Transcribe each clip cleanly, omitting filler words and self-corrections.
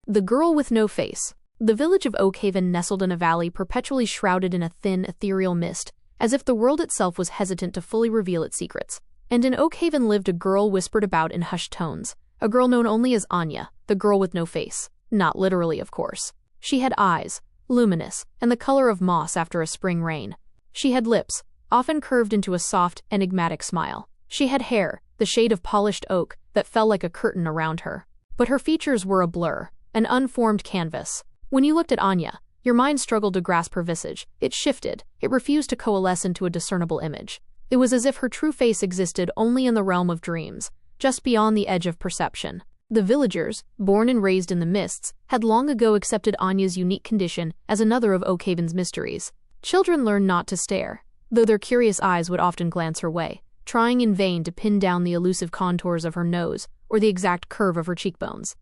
The Girl with No Face. The village of Oakhaven nestled in a valley perpetually shrouded in a thin, ethereal mist, as if the world itself was hesitant to fully reveal its secrets. And in Oakhaven lived a girl whispered about in hushed tones, a girl known only as Anya, the girl with no face. Not literally, of course. She had eyes, luminous, and the color of moss after a spring rain. She had lips, often curved into a soft, enigmatic smile. She had hair, the shade of polished oak, that fell like a curtain around her. But her features were a blur, an unformed canvas. When you looked at Anya, your mind struggled to grasp her visage. It shifted. It refused to coalesce into a discernible image. It was as if her true face existed only in the realm of dreams, just beyond the edge of perception. The villagers, born and raised in the mists, had long ago accepted Anya's unique condition as another of Oakhaven's mysteries. Children learned not to stare, though their curious eyes would often glance her way, trying in vain to pin down the elusive contours of her nose or the exact curve of her cheekbones.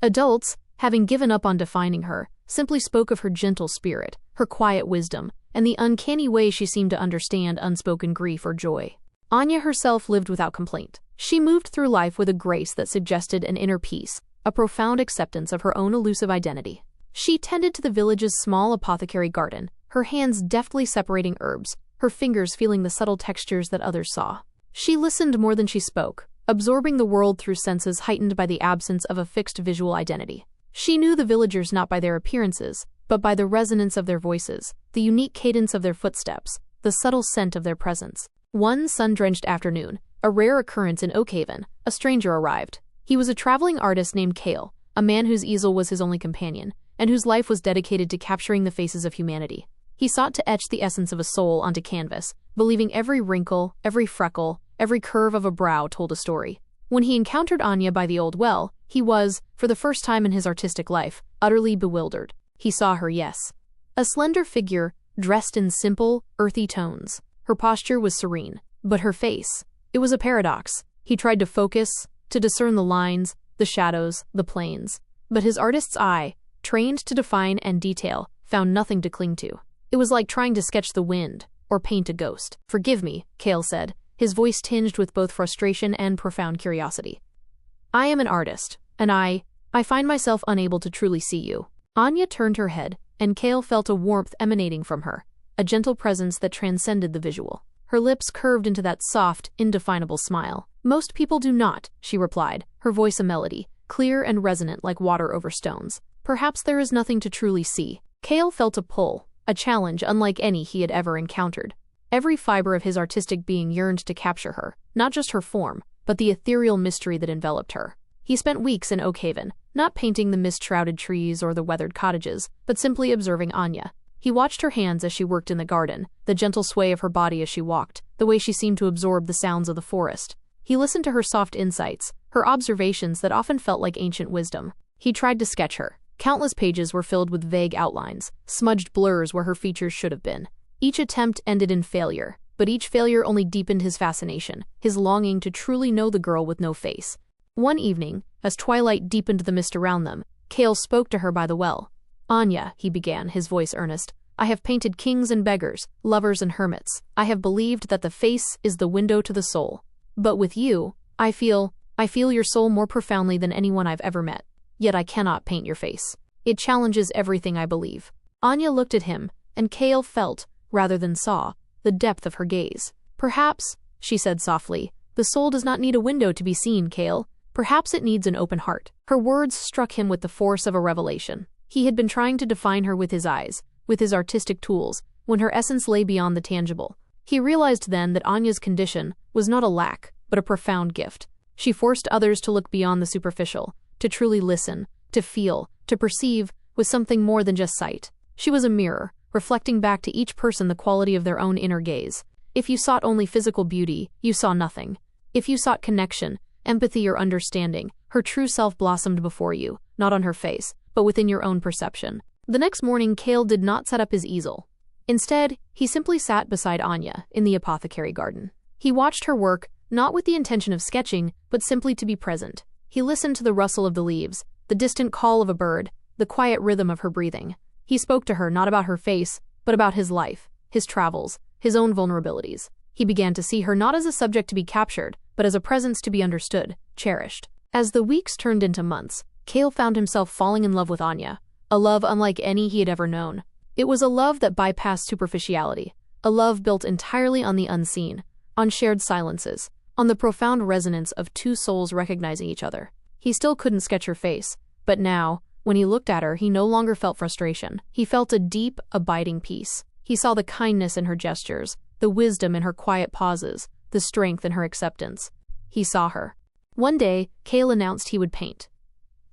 Adults, having given up on defining her, simply spoke of her gentle spirit, her quiet wisdom, and the uncanny way she seemed to understand unspoken grief or joy. Anya herself lived without complaint. She moved through life with a grace that suggested an inner peace, a profound acceptance of her own elusive identity. She tended to the village's small apothecary garden, her hands deftly separating herbs, her fingers feeling the subtle textures that others saw. She listened more than she spoke, absorbing the world through senses heightened by the absence of a fixed visual identity. She knew the villagers not by their appearances, but by the resonance of their voices, the unique cadence of their footsteps, the subtle scent of their presence. One sun-drenched afternoon, a rare occurrence in Oakhaven, a stranger arrived. He was a traveling artist named Kale, a man whose easel was his only companion, and whose life was dedicated to capturing the faces of humanity. He sought to etch the essence of a soul onto canvas, believing every wrinkle, every freckle, every curve of a brow told a story. When he encountered Anya by the old well, he was, for the first time in his artistic life, utterly bewildered. He saw her, yes. A slender figure, dressed in simple, earthy tones. Her posture was serene, but her face, it was a paradox. He tried to focus, to discern the lines, the shadows, the planes. But his artist's eye, trained to define and detail, found nothing to cling to. It was like trying to sketch the wind, or paint a ghost. "Forgive me," Kale said, his voice tinged with both frustration and profound curiosity. "I am an artist, and I find myself unable to truly see you." Anya turned her head, and Kale felt a warmth emanating from her, a gentle presence that transcended the visual. Her lips curved into that soft, indefinable smile. "Most people do not," she replied, her voice a melody, clear and resonant like water over stones. "Perhaps there is nothing to truly see." Kale felt a pull, a challenge unlike any he had ever encountered. Every fiber of his artistic being yearned to capture her, not just her form, but the ethereal mystery that enveloped her. He spent weeks in Oakhaven, not painting the mist-shrouded trees or the weathered cottages, but simply observing Anya. He watched her hands as she worked in the garden, the gentle sway of her body as she walked, the way she seemed to absorb the sounds of the forest. He listened to her soft insights, her observations that often felt like ancient wisdom. He tried to sketch her. Countless pages were filled with vague outlines, smudged blurs where her features should have been. Each attempt ended in failure, but each failure only deepened his fascination, his longing to truly know the girl with no face. One evening, as twilight deepened the mist around them, Kale spoke to her by the well. "Anya," he began, his voice earnest, "I have painted kings and beggars, lovers and hermits. I have believed that the face is the window to the soul. But with you, I feel your soul more profoundly than anyone I've ever met. Yet I cannot paint your face. It challenges everything I believe." Anya looked at him, and Kale felt, rather than saw, the depth of her gaze. "Perhaps," she said softly, "the soul does not need a window to be seen, Kale. Perhaps it needs an open heart." Her words struck him with the force of a revelation. He had been trying to define her with his eyes, with his artistic tools, when her essence lay beyond the tangible. He realized then that Anya's condition was not a lack, but a profound gift. She forced others to look beyond the superficial, to truly listen, to feel, to perceive, with something more than just sight. She was a mirror, reflecting back to each person the quality of their own inner gaze. If you sought only physical beauty, you saw nothing. If you sought connection, empathy or understanding, her true self blossomed before you, not on her face, but within your own perception. The next morning, Kale did not set up his easel. Instead, he simply sat beside Anya in the apothecary garden. He watched her work, not with the intention of sketching, but simply to be present. He listened to the rustle of the leaves, the distant call of a bird, the quiet rhythm of her breathing. He spoke to her not about her face, but about his life, his travels, his own vulnerabilities. He began to see her not as a subject to be captured, but as a presence to be understood, cherished. As the weeks turned into months, Cale found himself falling in love with Anya, a love unlike any he had ever known. It was a love that bypassed superficiality, a love built entirely on the unseen, on shared silences, on the profound resonance of two souls recognizing each other. He still couldn't sketch her face, but now, when he looked at her, he no longer felt frustration. He felt a deep, abiding peace. He saw the kindness in her gestures, the wisdom in her quiet pauses, the strength in her acceptance. He saw her. One day, Cale announced he would paint.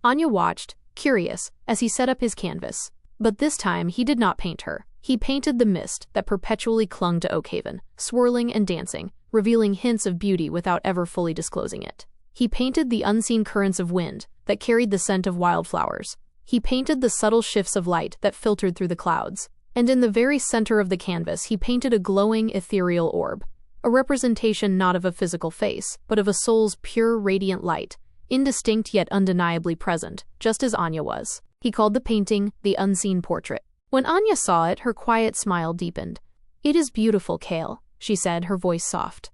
Anya watched, curious, as he set up his canvas. But this time, he did not paint her. He painted the mist that perpetually clung to Oakhaven, swirling and dancing, revealing hints of beauty without ever fully disclosing it. He painted the unseen currents of wind that carried the scent of wildflowers. He painted the subtle shifts of light that filtered through the clouds. And in the very center of the canvas, he painted a glowing, ethereal orb, a representation not of a physical face, but of a soul's pure, radiant light, indistinct yet undeniably present, just as Anya was. He called the painting the Unseen Portrait. When Anya saw it, her quiet smile deepened. "It is beautiful, Cale," she said, her voice soft.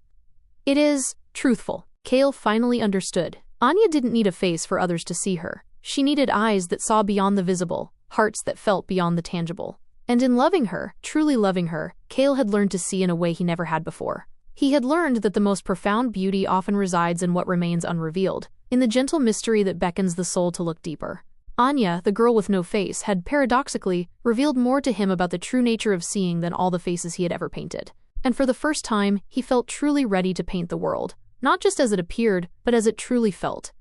"It is truthful." Cale finally understood. Anya didn't need a face for others to see her. She needed eyes that saw beyond the visible, hearts that felt beyond the tangible. And in loving her, truly loving her, Cale had learned to see in a way he never had before. He had learned that the most profound beauty often resides in what remains unrevealed, in the gentle mystery that beckons the soul to look deeper. Anya, the girl with no face, had paradoxically revealed more to him about the true nature of seeing than all the faces he had ever painted. And for the first time, he felt truly ready to paint the world, not just as it appeared, but as it truly felt.